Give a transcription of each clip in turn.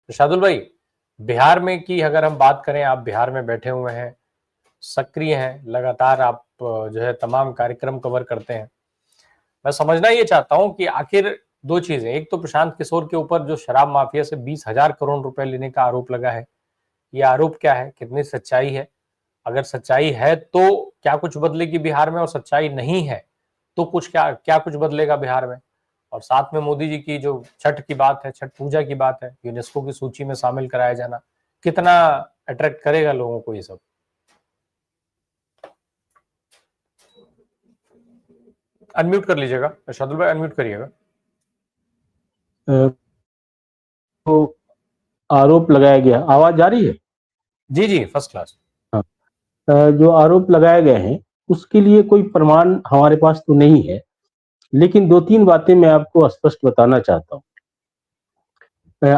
तो शार्दुल भाई, बिहार में की अगर हम बात करें, आप बिहार में बैठे हुए हैं, सक्रिय हैं, लगातार आप जो है तमाम कार्यक्रम कवर करते हैं। मैं समझना ये चाहता हूं कि आखिर दो चीजें, एक तो प्रशांत किशोर के ऊपर जो शराब माफिया से 20,000 करोड़ रुपए लेने का आरोप लगा है, ये आरोप क्या है, कितनी सच्चाई है? अगर सच्चाई है तो क्या कुछ बदलेगी बिहार में, और सच्चाई नहीं है तो कुछ क्या क्या कुछ बदलेगा बिहार में? और साथ में मोदी जी की जो छठ की बात है, छठ पूजा की बात है, यूनेस्को की सूची में शामिल कराया जाना, कितना अट्रैक्ट करेगा लोगों को ये सब? अनम्यूट कर लीजिएगा शार्दुल भाई, अनम्यूट करिएगा। तो आरोप लगाया गया, आवाज जा रही है? जी जी, फर्स्ट क्लास। हाँ। जो आरोप लगाए गए हैं उसके लिए कोई प्रमाण हमारे पास तो नहीं है, लेकिन दो तीन बातें मैं आपको स्पष्ट बताना चाहता हूँ।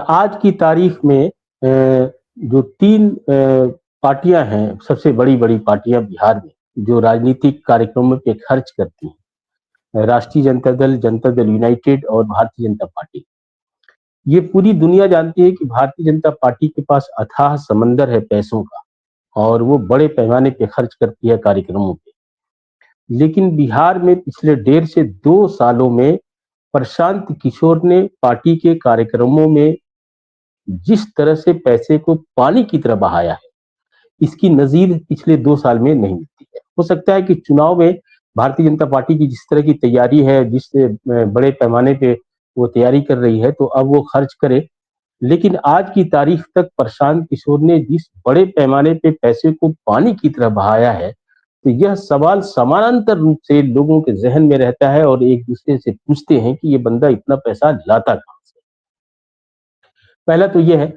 आज की तारीख में जो तीन पार्टियां हैं, सबसे बड़ी बड़ी पार्टियां बिहार में जो राजनीतिक कार्यक्रमों पे खर्च करती हैं, राष्ट्रीय जनता दल यूनाइटेड और भारतीय जनता पार्टी। ये पूरी दुनिया जानती है कि भारतीय जनता पार्टी के पास अथाह समंदर है पैसों का, और वो बड़े पैमाने पे खर्च करती है कार्यक्रमों पे। लेकिन बिहार में पिछले 1.5 से 2 सालों में प्रशांत किशोर ने पार्टी के कार्यक्रमों में जिस तरह से पैसे को पानी की तरह बहाया है, इसकी नजीर पिछले 2 साल में नहीं मिलती है। हो सकता है कि चुनाव में भारतीय जनता पार्टी की जिस तरह की तैयारी है, जिस बड़े पैमाने पे वो तैयारी कर रही है, तो अब वो खर्च करे। लेकिन आज की तारीख तक प्रशांत किशोर ने जिस बड़े पैमाने पे पैसे को पानी की तरह बहाया है, तो यह सवाल समानांतर रूप से लोगों के जहन में रहता है और एक दूसरे से पूछते हैं कि ये बंदा इतना पैसा लाता कहां से। पहला तो यह है।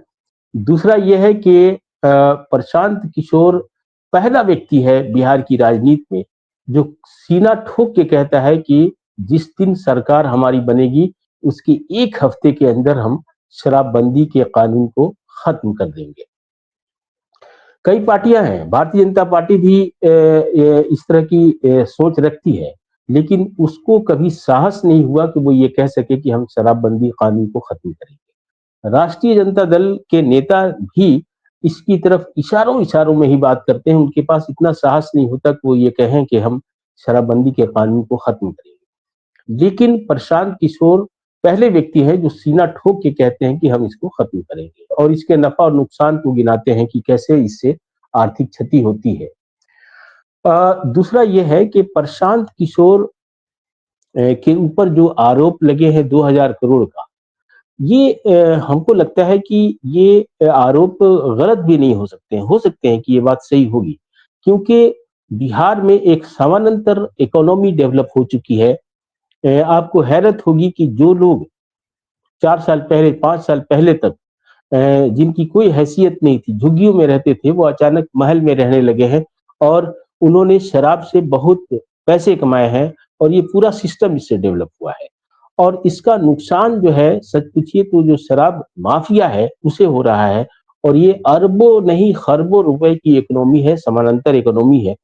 दूसरा यह है कि प्रशांत किशोर पहला व्यक्ति है बिहार की राजनीति में जो सीना ठोक के कहता है कि जिस दिन सरकार हमारी बनेगी उसके 1 हफ्ते के अंदर हम शराबबंदी के कानून को खत्म कर देंगे। कई पार्टियां हैं, भारतीय जनता पार्टी भी इस तरह की सोच रखती है, लेकिन उसको कभी साहस नहीं हुआ कि वो ये कह सके कि हम शराबबंदी कानून को खत्म करेंगे। राष्ट्रीय जनता दल के नेता भी इसकी तरफ इशारों इशारों में ही बात करते हैं, उनके पास इतना साहस नहीं होता कि वो ये कहें कि हम शराबबंदी के कानून को खत्म करेंगे। लेकिन प्रशांत किशोर पहले व्यक्ति हैं जो सीना ठोक के कहते हैं कि हम इसको खत्म करेंगे, और इसके नफा और नुकसान को गिनाते हैं कि कैसे इससे आर्थिक क्षति होती है। दूसरा यह है कि प्रशांत किशोर के ऊपर जो आरोप लगे हैं 2,000 करोड़ का, ये हमको लगता है कि ये आरोप गलत भी नहीं हो सकते हैं कि ये बात सही होगी, क्योंकि बिहार में एक समानांतर इकोनॉमी डेवलप हो चुकी है। आपको हैरत होगी कि जो लोग 4 साल पहले, 5 साल पहले तक जिनकी कोई हैसियत नहीं थी, झुग्गियों में रहते थे, वो अचानक महल में रहने लगे हैं, और उन्होंने शराब से बहुत पैसे कमाए हैं, और ये पूरा सिस्टम इससे डेवलप हुआ है। और इसका नुकसान जो है, सच पूछिए तो जो शराब माफिया है उसे हो रहा है, और ये अरबों नहीं खरबों रुपए की इकोनॉमी है, समानांतर इकोनॉमी है।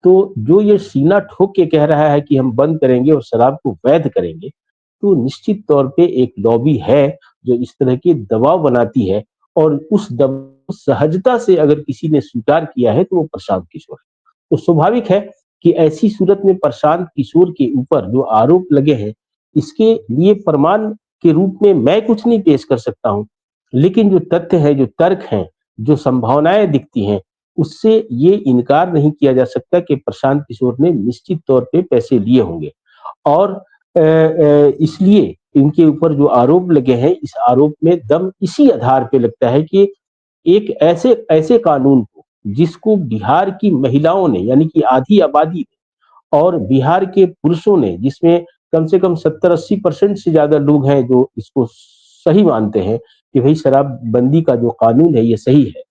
तो जो ये सीना ठोक के कह रहा है कि हम बंद करेंगे और शराब को वैध करेंगे, तो निश्चित तौर पे एक लॉबी है जो इस तरह के दबाव बनाती है, और उस दबाव सहजता से अगर किसी ने स्वीकार किया है तो वो प्रशांत किशोर है। तो स्वाभाविक है कि ऐसी सूरत में प्रशांत किशोर के ऊपर जो आरोप लगे हैं, इसके लिए प्रमाण के रूप में मैं कुछ नहीं पेश कर सकता हूं, लेकिन जो तथ्य है, जो तर्क हैं, जो संभावनाएं दिखती हैं, उससे ये इनकार नहीं किया जा सकता कि प्रशांत किशोर ने निश्चित तौर पे पैसे लिए होंगे। और इसलिए इनके ऊपर जो आरोप लगे हैं, इस आरोप में दम इसी आधार पे लगता है कि एक ऐसे ऐसे कानून को जिसको बिहार की महिलाओं ने, यानी कि आधी आबादी और बिहार के पुरुषों ने, जिसमें कम से कम 70-80% से ज्यादा लोग हैं जो इसको सही मानते हैं कि भाई शराबबंदी का जो कानून है ये सही है,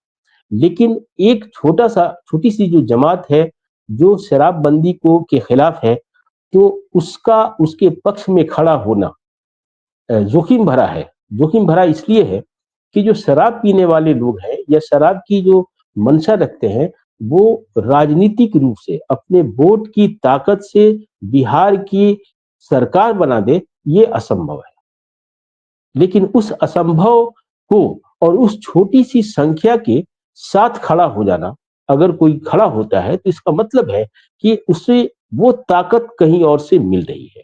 लेकिन एक छोटी सी जो जमात है जो शराबबंदी को के खिलाफ है, तो उसका उसके पक्ष में खड़ा होना जोखिम भरा है। जोखिम भरा इसलिए है कि जो शराब पीने वाले लोग हैं या शराब की जो मंशा रखते हैं, वो राजनीतिक रूप से अपने वोट की ताकत से बिहार की सरकार बना दे, ये असंभव है। लेकिन उस असंभव को और उस छोटी सी संख्या के साथ खड़ा हो जाना, अगर कोई खड़ा होता है तो इसका मतलब है कि उसे वो ताकत कहीं और से मिल रही है।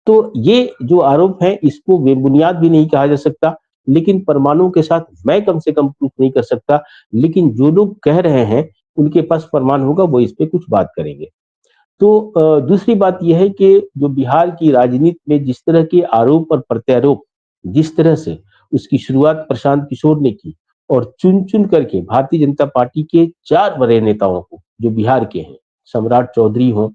तो ये जो आरोप है इसको बेबुनियाद भी नहीं कहा जा सकता, लेकिन प्रमाणों के साथ मैं कम से कम प्रूफ नहीं कर सकता, लेकिन जो लोग कह रहे हैं उनके पास प्रमाण होगा, वो इस पे कुछ बात करेंगे। तो दूसरी बात यह है कि जो बिहार की राजनीति में जिस तरह के आरोप और प्रत्यारोप, जिस तरह से उसकी शुरुआत प्रशांत किशोर ने की और चुन-चुन करके भारतीय जनता पार्टी के 4 बड़े नेताओं को, जो बिहार के हैं, सम्राट चौधरी हों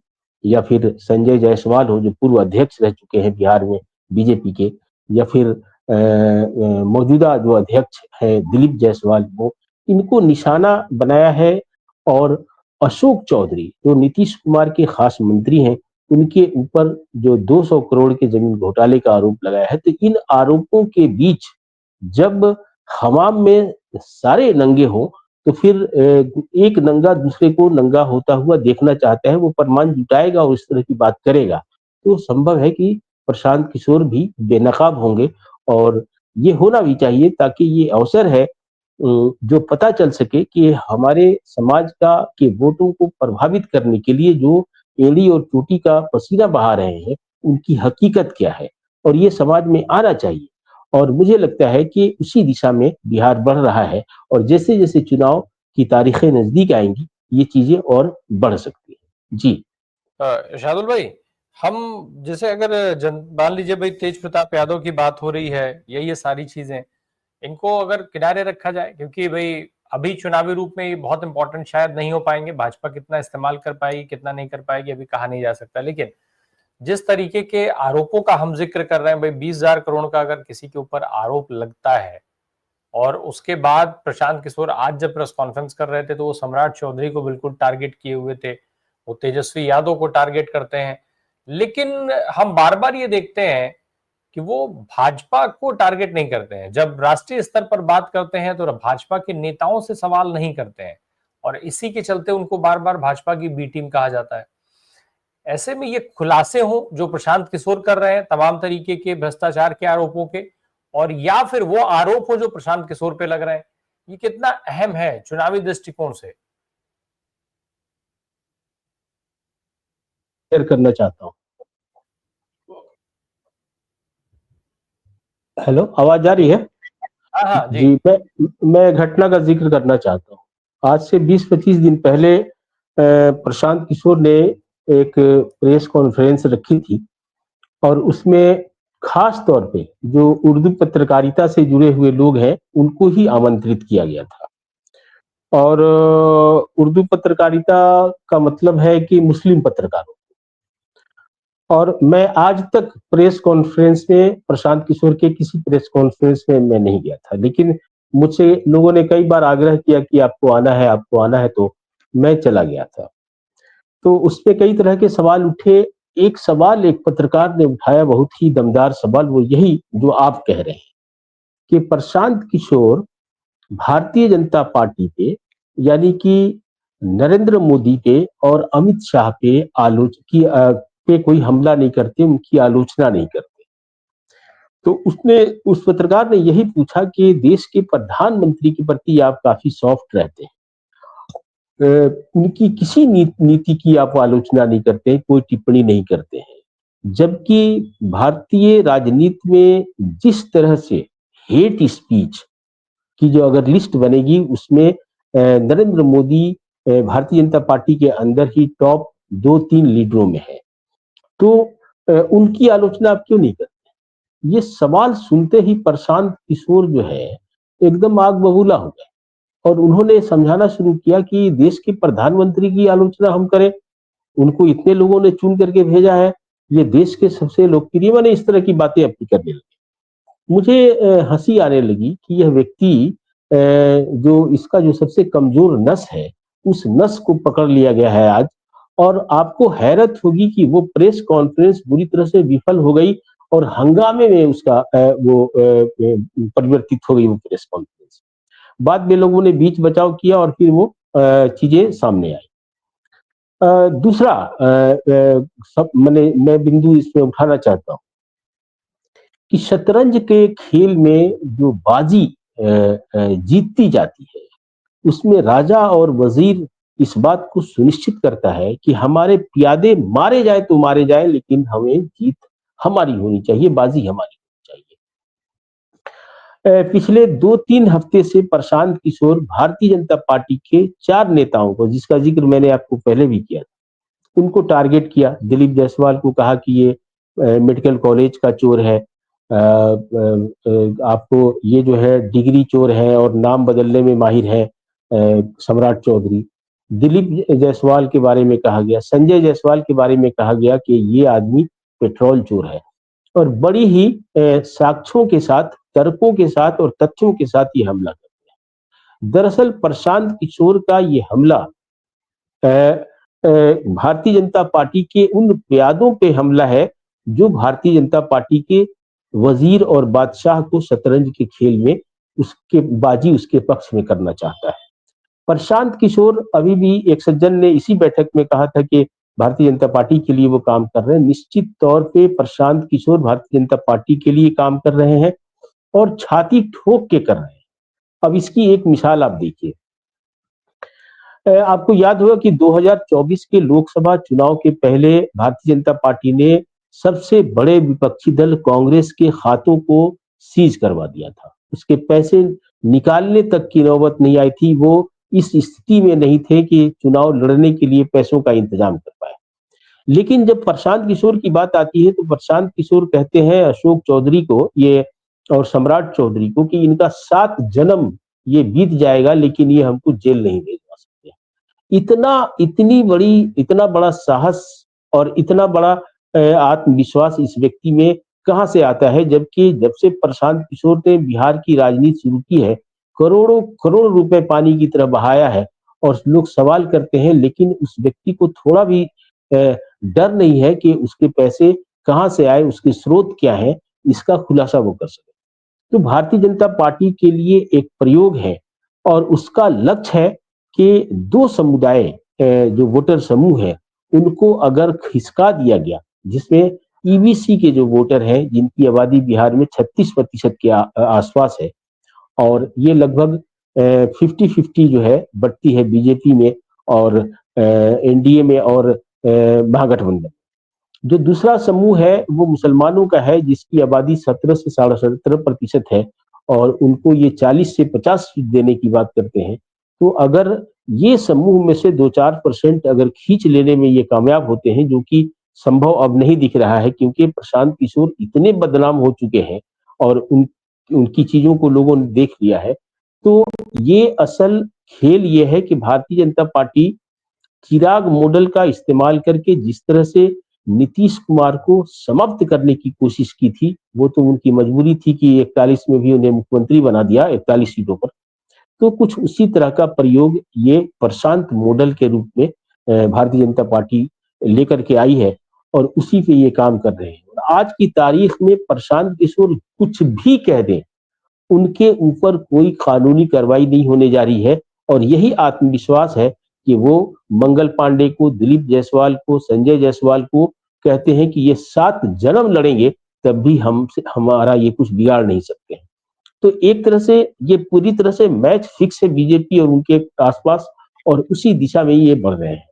या फिर संजय जायसवाल हो, जो पूर्व अध्यक्ष रह चुके हैं बिहार में बीजेपी के, या फिर मौजूदा जो अध्यक्ष हैं दिलीप जायसवाल वो, इनको निशाना बनाया है। और अशोक चौधरी जो नीतीश कुमार के खास मंत्री हैं, उनके ऊपर जो 200 करोड़ के जमीन घोटाले का आरोप लगाया है, तो इन आरोपों के बीच जब हमाम में सारे नंगे हों, तो फिर एक नंगा दूसरे को नंगा होता हुआ देखना चाहता है, वो प्रमाण जुटाएगा और इस तरह की बात करेगा। तो संभव है कि प्रशांत किशोर भी बेनकाब होंगे और ये होना भी चाहिए, ताकि ये अवसर है जो पता चल सके कि हमारे समाज का के वोटों को प्रभावित करने के लिए जो एड़ी और चोटी का पसीना बहा रहे हैं, उनकी हकीकत क्या है, और ये समाज में आना चाहिए। और मुझे लगता है कि उसी दिशा में बिहार बढ़ रहा है, और जैसे-जैसे चुनाव की तारीखें नज़दीक आएँगी, ये चीज़ें और बढ़ सकती हैं। जी। शार्दुल भाई, हम जैसे अगर मान लीजिए भाई तेज प्रताप यादव की बात हो रही है, ये सारी चीजें, इनको अगर किनारे रखा जाए, क्योंकि भाई अभी चुनावी रूप में ये बहुत इंपॉर्टेंट शायद नहीं हो पाएंगे, भाजपा कितना इस्तेमाल कर पाएगी कितना नहीं कर पाएगी अभी कहा नहीं जा सकता, लेकिन जिस तरीके के आरोपों का हम जिक्र कर रहे हैं भाई, 20,000 करोड़ का अगर किसी के ऊपर आरोप लगता है और उसके बाद प्रशांत किशोर आज जब प्रेस कॉन्फ्रेंस कर रहे थे तो वो सम्राट चौधरी को बिल्कुल टारगेट किए हुए थे, वो तेजस्वी यादव को टारगेट करते हैं, लेकिन हम बार बार ये देखते हैं कि वो भाजपा को टारगेट नहीं करते हैं। जब राष्ट्रीय स्तर पर बात करते हैं तो भाजपा के नेताओं से सवाल नहीं करते हैं और इसी के चलते उनको बार बार भाजपा की बी टीम कहा जाता है। ऐसे में ये खुलासे हों जो प्रशांत किशोर कर रहे हैं तमाम तरीके के भ्रष्टाचार के आरोपों के, और या फिर वो आरोप हो जो प्रशांत किशोर पे लग रहे हैं, ये कितना अहम है चुनावी दृष्टिकोण से? शेयर करना चाहता हूँ। हेलो, आवाज़ आ रही है? हाँ हाँ जी। जी, मैं घटना का ज़िक्र करना चाहता हूँ। आज से 20-25 दिन पहले प्रशांत किशोर ने एक प्रेस कॉन्फ्रेंस रखी थी और उसमें खास तौर पे जो उर्दू पत्रकारिता से जुड़े हुए लोग हैं, उनको ही आमंत्रित किया गया था। और उर्दू पत्रकारिता का मतलब है कि मुस्लिम पत्रकारों। और मैं आज तक प्रेस कॉन्फ्रेंस में प्रशांत किशोर के किसी प्रेस कॉन्फ्रेंस में मैं नहीं गया था, लेकिन मुझसे लोगों ने कई बार आग्रह किया कि आपको आना है, तो मैं चला गया था। तो उसपे कई तरह के सवाल उठे। एक सवाल एक पत्रकार ने उठाया, बहुत ही दमदार सवाल, वो यही जो आप कह रहे हैं कि प्रशांत किशोर भारतीय जनता पार्टी पे, यानी कि नरेंद्र मोदी पे और अमित शाह पे पे कोई हमला नहीं करते, उनकी आलोचना नहीं करते। तो उसने उस पत्रकार ने यही पूछा कि देश के प्रधानमंत्री के प्रति आप काफ़ी सॉफ्ट रहते हैं। उनकी किसी नीति की आप आलोचना नहीं करते, कोई टिप्पणी नहीं करते हैं। जबकि भारतीय राजनीति में जिस तरह से हेट स्पीच की जो अगर लिस्ट बनेगी, उसमें नरेंद्र मोदी भारतीय जनता पार्टी के अंदर ही टॉप 2-3 लीडरों में है। तो उनकी आलोचना आप क्यों नहीं करते? ये सवाल सुनते ही प्रशांत किशोर जो है एकदम आग बबूला हो गए और उन्होंने समझाना शुरू किया कि देश के प्रधानमंत्री की आलोचना हम करें, उनको इतने लोगों ने चुन करके भेजा है, ये देश के सबसे लोकप्रिय, मैंने इस तरह की बातें अपनी करने लगे। मुझे हंसी आने लगी कि यह व्यक्ति जो इसका जो सबसे कमजोर नस है, उस नस को पकड़ लिया गया है आज। और आपको हैरत होगी कि वो प्रेस कॉन्फ्रेंस बुरी तरह से विफल हो गई और हंगामे में उसका परिवर्तित हो गई वो प्रेस कॉन्फ्रेंस। बाद में लोगों ने बीच बचाव किया और फिर वो चीजें सामने आई। दूसरा सब मैं बिंदु इसमें उठाना चाहता हूँ कि शतरंज के खेल में जो बाजी जीतती जाती है, उसमें राजा और वजीर इस बात को सुनिश्चित करता है कि हमारे प्यादे मारे जाए तो मारे जाए, लेकिन हमें जीत हमारी होनी चाहिए, बाजी हमारी होनी चाहिए। पिछले 2-3 हफ्ते से प्रशांत किशोर भारतीय जनता पार्टी के 4 नेताओं को, जिसका जिक्र मैंने आपको पहले भी किया, उनको टारगेट किया। दिलीप जायसवाल को कहा कि ये मेडिकल कॉलेज का चोर है, आपको ये जो है डिग्री चोर है और नाम बदलने में माहिर है सम्राट चौधरी। दिलीप जायसवाल के बारे में कहा गया, संजय जायसवाल के बारे में कहा गया कि ये आदमी पेट्रोल चोर है, और बड़ी ही साक्ष्यों के साथ, तर्कों के साथ और तथ्यों के साथ ये हमला करते हैं। दरअसल प्रशांत किशोर का ये हमला भारतीय जनता पार्टी के उन प्यादों पे हमला है जो भारतीय जनता पार्टी के वजीर और बादशाह को शतरंज के खेल में उसके बाजी उसके पक्ष में करना चाहता है। प्रशांत किशोर अभी भी, एक सज्जन ने इसी बैठक में कहा था कि भारतीय जनता पार्टी के लिए वो काम कर रहे हैं। निश्चित तौर पे प्रशांत किशोर भारतीय जनता पार्टी के लिए काम कर रहे हैं और छाती ठोक के कर रहे हैं। अब इसकी एक मिसाल आप देखिए। आपको याद होगा कि 2024 के लोकसभा चुनाव के पहले भारतीय जनता पार्टी ने सबसे बड़े विपक्षी दल कांग्रेस के खातों को सीज करवा दिया था। उसके पैसे निकालने तक की नौबत नहीं आई थी। वो इस स्थिति में नहीं थे कि चुनाव लड़ने के लिए पैसों का इंतजाम कर पाए। लेकिन जब प्रशांत किशोर की बात आती है तो प्रशांत किशोर कहते हैं अशोक चौधरी को ये और सम्राट चौधरी को कि इनका 7 जन्म ये बीत जाएगा, लेकिन ये हमको जेल नहीं भेजवा सकते। इतना बड़ा साहस और इतना बड़ा आत्मविश्वास इस व्यक्ति में कहां से आता है, जबकि जब से प्रशांत किशोर ने बिहार की राजनीति शुरू की है, करोड़ों करोड़ रुपए पानी की तरह बहाया है। और लोग सवाल करते हैं, लेकिन उस व्यक्ति को थोड़ा भी डर नहीं है कि उसके पैसे कहां से आए, उसके स्रोत क्या है, इसका खुलासा वो कर सके। तो भारतीय जनता पार्टी के लिए एक प्रयोग है और उसका लक्ष्य है कि 2 समुदाय, जो वोटर समूह है, उनको अगर खिसका दिया गया, जिसमें ईबीसी के जो वोटर हैं, जिनकी आबादी बिहार में 36% के आसपास है, और ये लगभग 50-50 जो है बढ़ती है बीजेपी में और एनडीए में और महागठबंधन। जो दूसरा समूह है वो मुसलमानों का है, जिसकी आबादी 17 से 17.5% है, और उनको ये 40 से 50 सीट देने की बात करते हैं। तो अगर ये समूह में से 2-4% अगर खींच लेने में ये कामयाब होते हैं, जो कि संभव अब नहीं दिख रहा है, क्योंकि प्रशांत किशोर इतने बदनाम हो चुके हैं और उनकी चीजों को लोगों ने देख लिया है। तो ये असल खेल ये है कि भारतीय जनता पार्टी चिराग मॉडल का इस्तेमाल करके जिस तरह से नीतीश कुमार को समाप्त करने की कोशिश की थी, वो तो उनकी मजबूरी थी कि 41 में भी उन्हें मुख्यमंत्री बना दिया 41 सीटों पर। तो कुछ उसी तरह का प्रयोग ये प्रशांत मॉडल के रूप में भारतीय जनता पार्टी लेकर के आई है और उसी पे ये काम कर रहे हैं। और आज की तारीख में प्रशांत किशोर कुछ भी कह दें, उनके ऊपर कोई कानूनी कार्रवाई नहीं होने जा रही है, और यही आत्मविश्वास है कि वो मंगल पांडे को, दिलीप जायसवाल को, संजय जायसवाल को कहते हैं कि ये 7 जन्म लड़ेंगे, तब भी हमसे हमारा ये कुछ बिगाड़ नहीं सकते हैं। तो एक तरह से ये पूरी तरह से मैच फिक्स है बीजेपी और उनके आसपास, और उसी दिशा में ये बढ़ रहे हैं।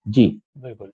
जी। बिल्कुल।